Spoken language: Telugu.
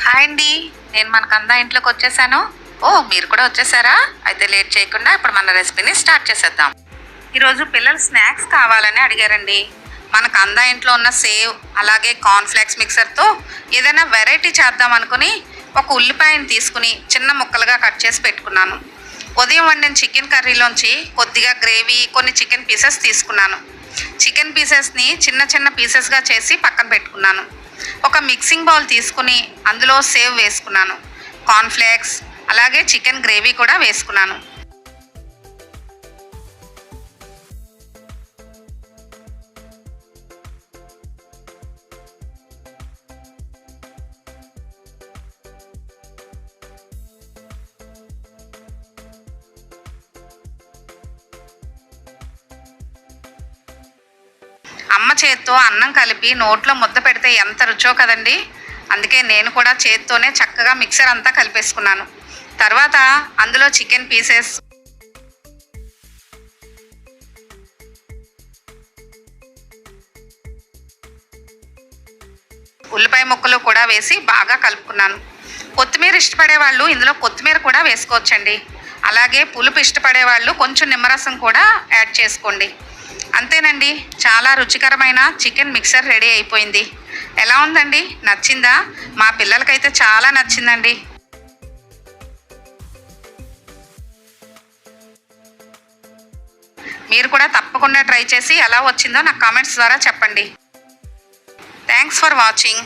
హాయ్ అండి, నేను మన కందా ఇంట్లోకి వచ్చేసాను. ఓ, మీరు కూడా వచ్చేసారా? అయితే లేట్ చేయకుండా ఇప్పుడు మన రెసిపీని స్టార్ట్ చేసేద్దాం. ఈరోజు పిల్లలు స్నాక్స్ కావాలని అడిగారండి. మన కందా ఇంట్లో ఉన్న సేవ్ అలాగే కార్న్ఫ్లేక్స్ మిక్సర్తో ఏదైనా వెరైటీ చేద్దాం అనుకుని ఒక ఉల్లిపాయను తీసుకుని చిన్న ముక్కలుగా కట్ చేసి పెట్టుకున్నాను. ఉదయం వండిన చికెన్ కర్రీలోంచి కొద్దిగా గ్రేవీ, కొన్ని చికెన్ పీసెస్ తీసుకున్నాను. చికెన్ పీసెస్ని చిన్న చిన్న పీసెస్గా చేసి పక్కన పెట్టుకున్నాను. ఒక మిక్సింగ్ బౌల్ తీసుకుని అందులో సేవ్ వేసుకున్నాను. కార్న్ఫ్లేక్స్ అలాగే చికెన్ గ్రేవీ కూడా వేసుకున్నాను. అమ్మ చేత్తో అన్నం కలిపి నోట్లో ముద్ద పెడితే ఎంత రుచో కదండి. అందుకే నేను కూడా చేత్తోనే చక్కగా మిక్సర్ అంతా కలిపేసుకున్నాను. తర్వాత అందులో చికెన్ పీసెస్, ఉల్లిపాయ ముక్కలు కూడా వేసి బాగా కలుపుకున్నాను. కొత్తిమీర ఇష్టపడే వాళ్ళు ఇందులో కొత్తిమీర కూడా వేసుకోవచ్చండి. అలాగే పులుపు ఇష్టపడే వాళ్ళు కొంచెం నిమ్మరసం కూడా యాడ్ చేసుకోండి. అంతేనండి, చాలా రుచికరమైన చికెన్ మిక్సర్ రెడీ అయిపోయింది. ఎలా ఉందండి? నచ్చిందా? మా పిల్లలకైతే చాలా నచ్చిందండి. మీరు కూడా తప్పకుండా ట్రై చేసి ఎలా వచ్చిందో నాకు కామెంట్స్ ద్వారా చెప్పండి. Thanks for watching.